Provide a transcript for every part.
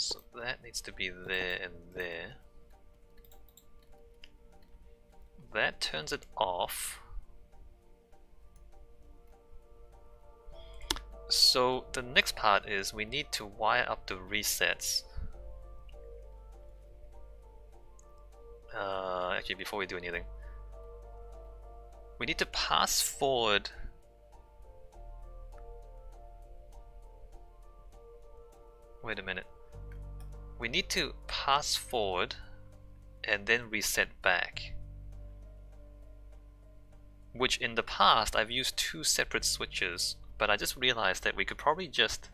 So that needs to be there and there. That turns it off. So the next part is we need to wire up the resets. Actually, before we do anything, we need to pass forward wait a minute. We need to pass forward and then reset back. Which in the past I've used two separate switches, but I just realized that we could probably just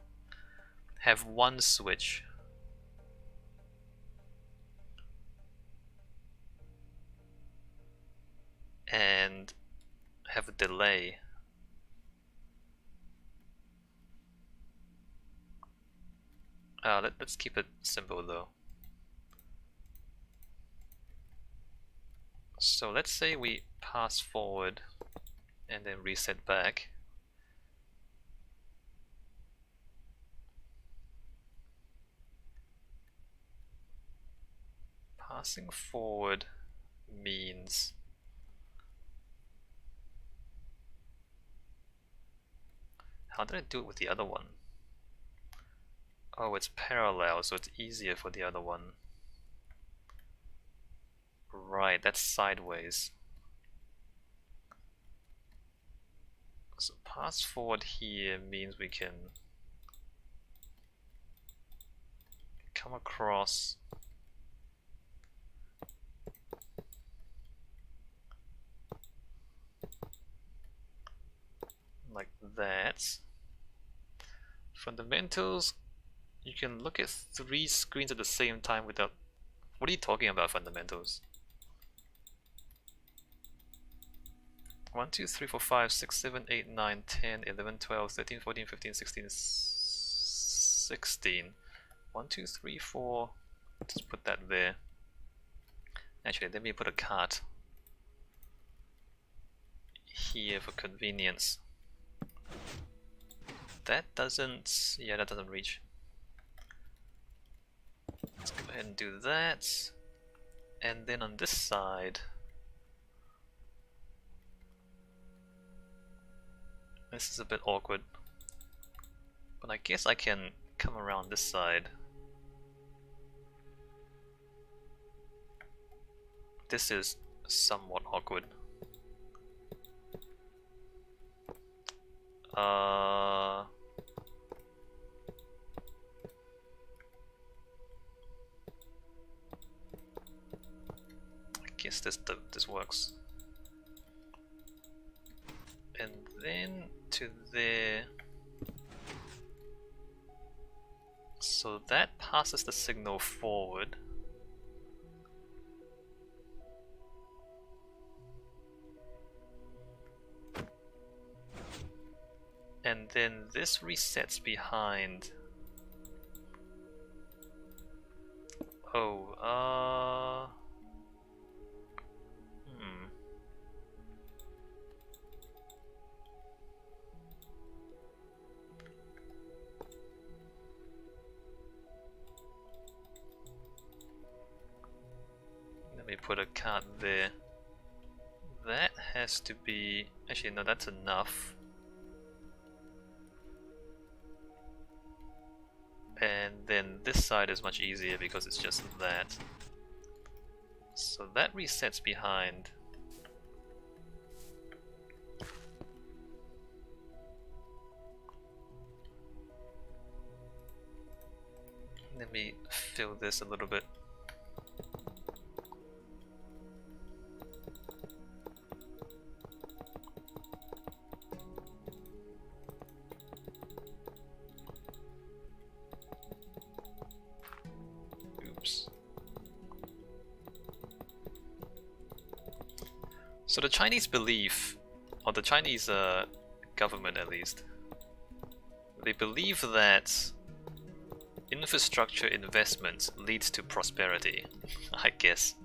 have one switch and have a delay. Let's keep it simple though. So let's say we pass forward and then reset back. Passing forward means how did I do it with the other one? Oh, it's parallel, so it's easier for the other one. Right, that's sideways. So pass forward here means we can come across like that. Fundamentals, you can look at 3 screens at the same time without... What are you talking about, fundamentals? 1, 2, 3, 4, 5, 6, 7, 8, 9, 10, 11, 12, 13, 14, 15, 16, 16. 1, 2, 3, 4. Just put that there. Actually, let me put a card here for convenience. That doesn't... yeah, that doesn't reach. Let's go ahead and do that. And then on this side, this is a bit awkward, but I guess I can come around this side. This is somewhat awkward. I guess this works. And then to there. So that passes the signal forward. And then this resets behind. Oh, Let me put a card there. That has to be... actually no, that's enough. And then this side is much easier because it's just that. So that resets behind. Let me fill this a little bit. So the Chinese believe, or the Chinese government at least, they believe that infrastructure investment leads to prosperity, I guess.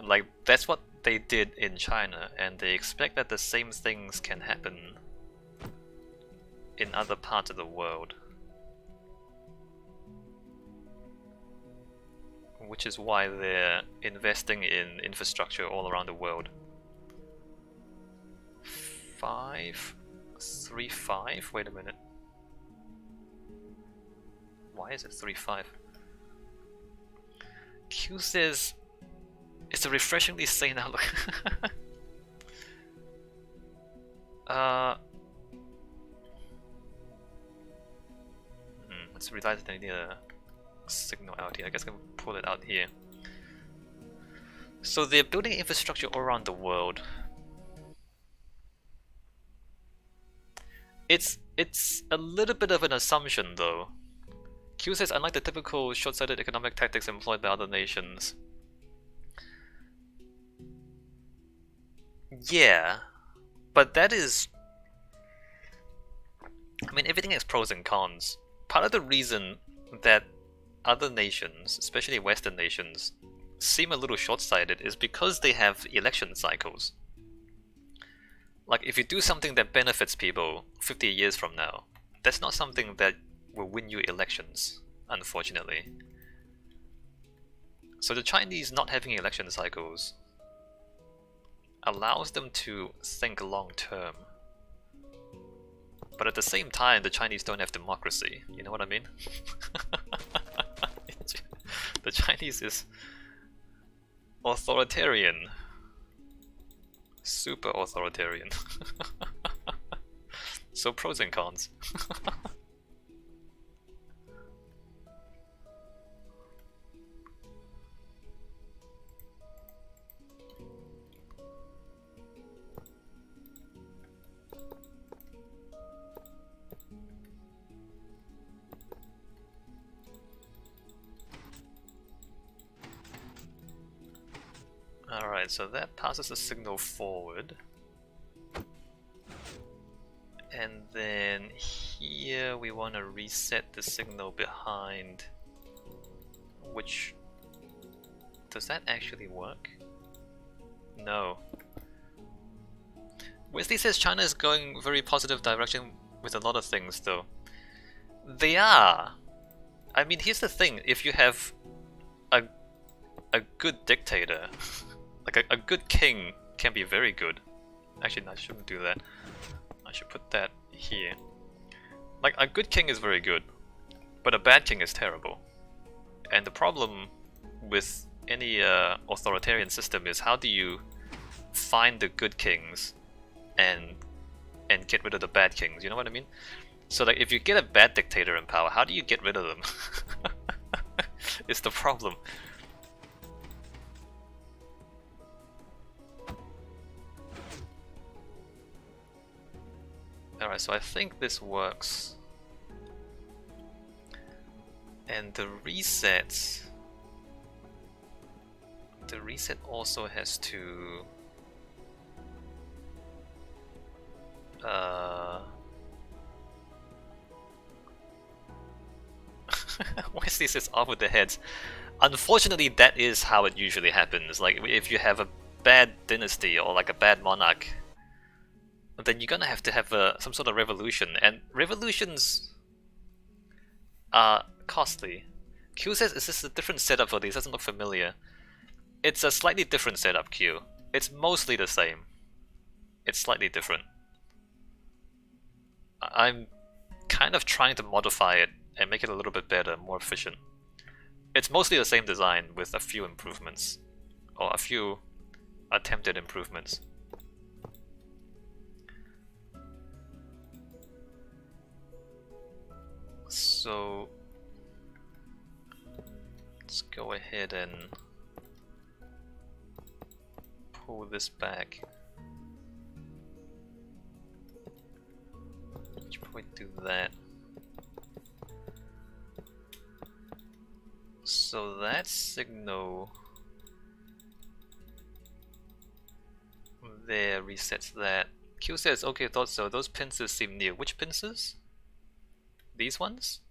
Like, that's what they did in China, and they expect that the same things can happen in other parts of the world. which is why they're investing in infrastructure all around the world. 5, 3, 5. Wait a minute. Why is it 3, 5? Q says it's a refreshingly sane outlook. Let's realize that I need a signal out here. I guess I can pull it out here. So they're building infrastructure all around the world. It's a little bit of an assumption though. Q says, unlike the typical short-sighted economic tactics employed by other nations. Yeah, but that is... I mean, everything has pros and cons. Part of the reason that other nations, especially Western nations, seem a little short-sighted is because they have election cycles. Like, if you do something that benefits people 50 years from now, that's not something that will win you elections, unfortunately. So the Chinese not having election cycles allows them to think long-term. But at the same time, the Chinese don't have democracy. You know what I mean? The Chinese is authoritarian. Super authoritarian. So pros and cons. Alright, so that passes the signal forward. And then here we want to reset the signal behind, which... does that actually work? No. Wesley says China is going very positive direction with a lot of things though. They are! I mean, here's the thing, if you have a good dictator, like a good king can be very good. Actually, no, I shouldn't do that. I should put that here. Like, a good king is very good, but a bad king is terrible. And the problem with any authoritarian system is how do you find the good kings and get rid of the bad kings, you know what I mean? So like, if you get a bad dictator in power, how do you get rid of them? It's the problem. Alright, so I think this works. And the reset also has to Wesley says off with the heads. Unfortunately, that is how it usually happens. Like, if you have a bad dynasty or like a bad monarch, then you're gonna have to have some sort of revolution, and revolutions are costly. Q says, is this a different setup for these? Doesn't look familiar. It's a slightly different setup, Q. It's mostly the same. It's slightly different. I'm kind of trying to modify it and make it a little bit better, more efficient. It's mostly the same design with a few improvements, or a few attempted improvements. So let's go ahead and pull this back. Should probably do that. So that signal there resets that. Q says, okay, thought so. Those pincers seem near. Which pincers? These ones?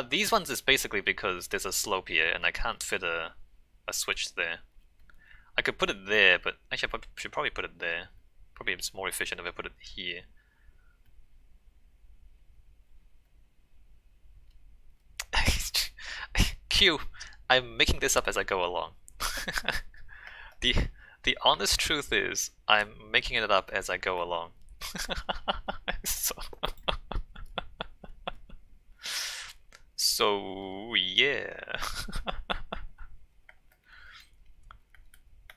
These ones is basically because there's a slope here and I can't fit a switch there. I could put it there, but actually I should probably put it there. Probably it's more efficient if I put it here. Q, I'm making this up as I go along. the the honest truth is I'm making it up as I go along. so, so yeah.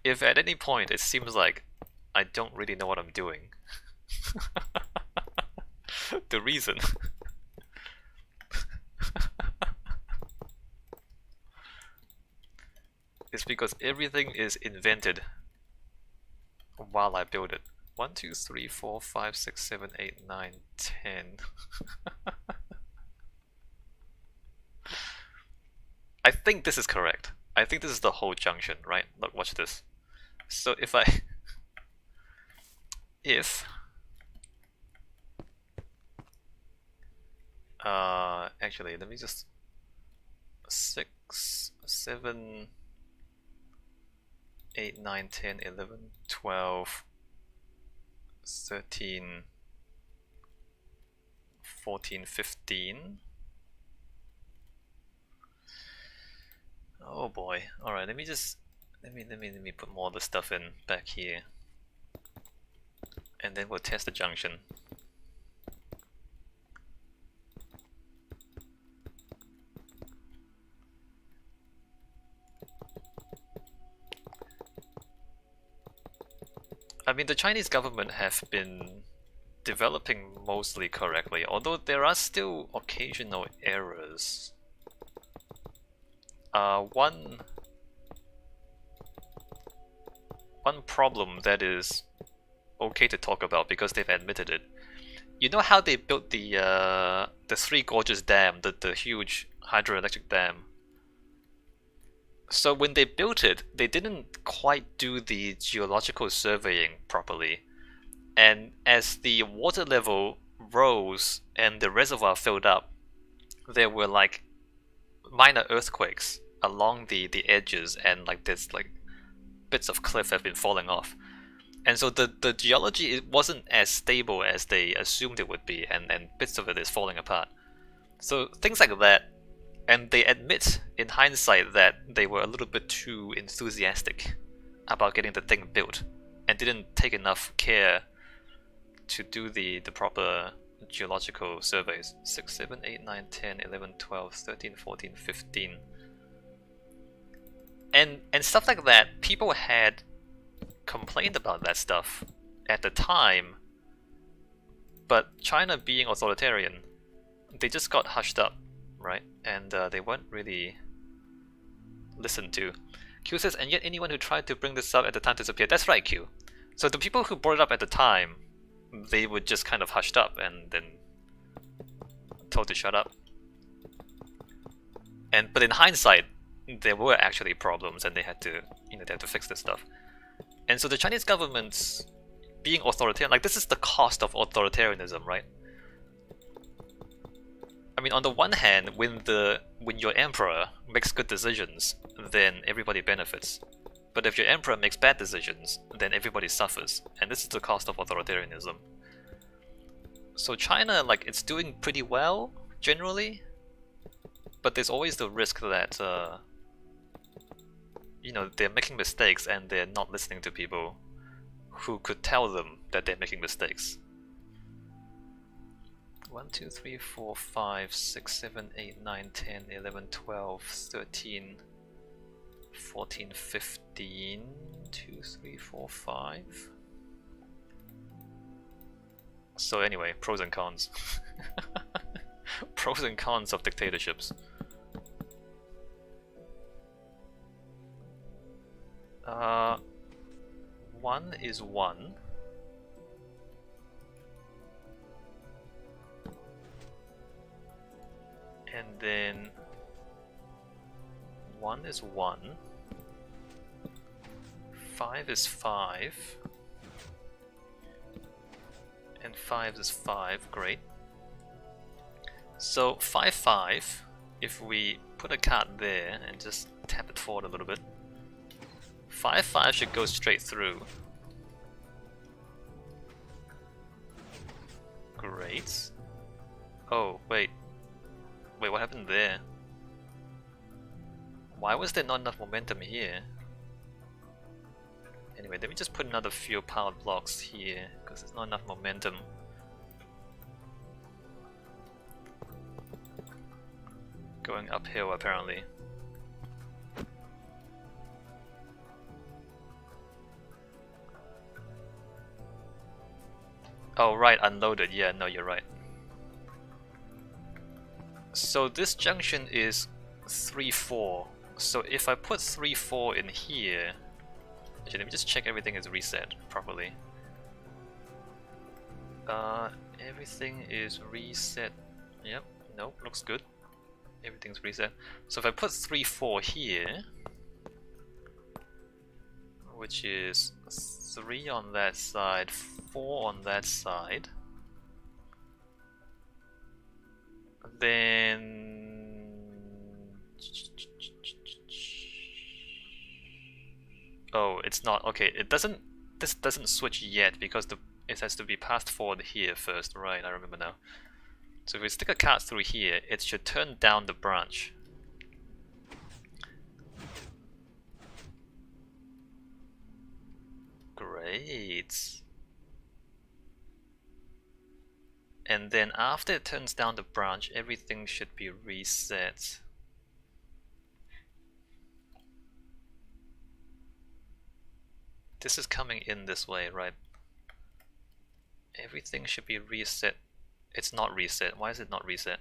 If at any point it seems like I don't really know what I'm doing, the reason is because everything is invented while I build it. 1, 2, 3, 4, 5, 6, 7, 8, 9, 10. I think this is correct. I think this is the whole junction, right? Look, watch this. So if actually, let me just 6, 7, 8, 9, 10, 11, 12, 13, 14, 15. Oh boy. Alright, let me put more of the stuff in back here. And then we'll test the junction. I mean, the Chinese government have been developing mostly correctly, although there are still occasional errors. One problem that is okay to talk about because they've admitted it. You know how they built the Three Gorges Dam, the huge hydroelectric dam? So when they built it, they didn't quite do the geological surveying properly. And as the water level rose and the reservoir filled up, there were like minor earthquakes along the edges, and like this like bits of cliff have been falling off. And so the geology, it wasn't as stable as they assumed it would be, and bits of it is falling apart. So things like that. And they admit in hindsight that they were a little bit too enthusiastic about getting the thing built and didn't take enough care to do the proper geological surveys. 6, 7, 8, 9, 10, 11, 12, 13, 14, 15. And stuff like that, people had complained about that stuff at the time, but China being authoritarian, they just got hushed up, right? And they weren't really listened to. Q says, and yet anyone who tried to bring this up at the time disappeared. That's right, Q. So the people who brought it up at the time, they were just kind of hushed up and then told to shut up. But in hindsight, there were actually problems, and they had to, they had to fix this stuff. And so the Chinese government's being authoritarian, like this is the cost of authoritarianism, right? I mean, on the one hand, when your emperor makes good decisions, then everybody benefits. But if your emperor makes bad decisions, then everybody suffers. And this is the cost of authoritarianism. So China, like, it's doing pretty well, generally. But there's always the risk that, they're making mistakes and they're not listening to people who could tell them that they're making mistakes. 1, 2, 3, 4, 5, 6, 7, 8, 9, 10, 11, 12, 13, 14, 15, 2, 3, 4, 5. So anyway, pros and cons. Pros and cons of dictatorships. One is 1. And then 1 is 1. 5 is 5. And 5 is 5, great. So 5, 5, if we put a card there and just tap it forward a little bit, 5, 5 should go straight through. Great. Oh, wait. Wait, what happened there? Why was there not enough momentum here? Anyway, let me just put another few powered blocks here, because there's not enough momentum. Going uphill, apparently. Oh, right, unloaded. Yeah, no, you're right. So this junction is 3-4. So if I put 3-4 in here... Actually, let me just check everything is reset properly. Everything is reset. Yep, nope, looks good. Everything's reset. So if I put 3-4 here, which is 3 on that side, 4 on that side, then... Oh, it's not. Okay, it doesn't... This doesn't switch yet because it has to be passed forward here first. Right, I remember now. So if we stick a card through here, it should turn down the branch. Great. And then after it turns down the branch, everything should be reset. This is coming in this way, right? Everything should be reset. It's not reset. Why is it not reset?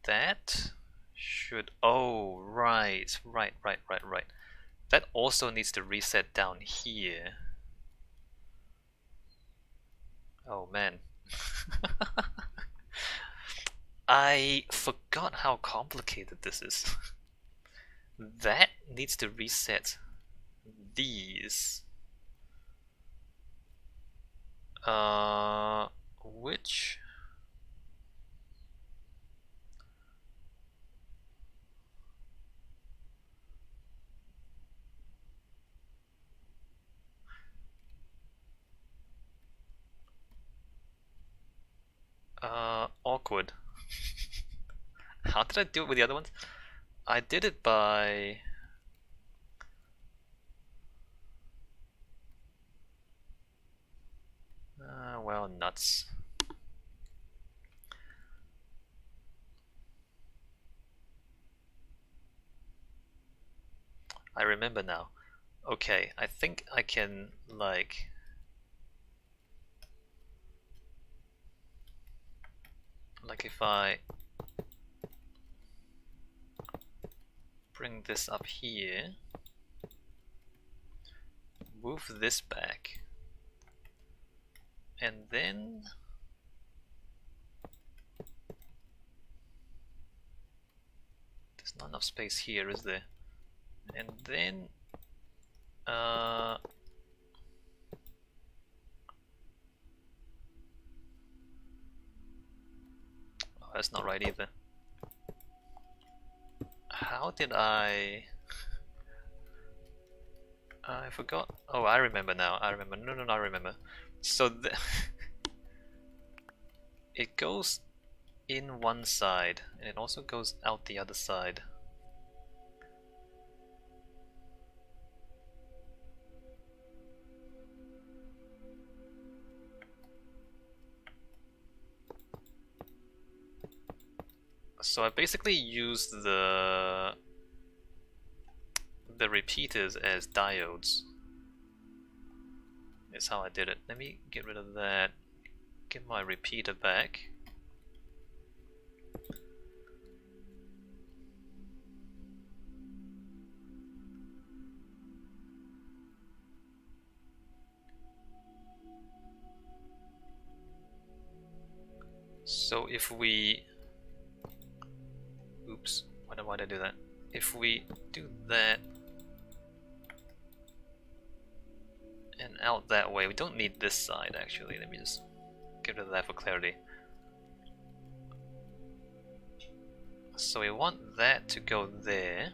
That should... Oh, right. That also needs to reset down here. Oh, man. I forgot how complicated this is. That needs to reset these. Which... awkward. How did I do it with the other ones? I did it by... well, nuts. I remember now. Okay, I think I can, like... if I bring this up here, move this back, and then there's not enough space here, is there? And then oh, that's not right either. How did I forgot. Oh, I remember now. I remember. No, I remember. So it goes in one side and it also goes out the other side. So I basically used the repeaters as diodes. Is how I did it. Let me get rid of that. Get my repeater back. So if we... Oops, why did I do that? If we do that and out that way, we don't need this side actually. Let me just get rid of that for clarity. So we want that to go there.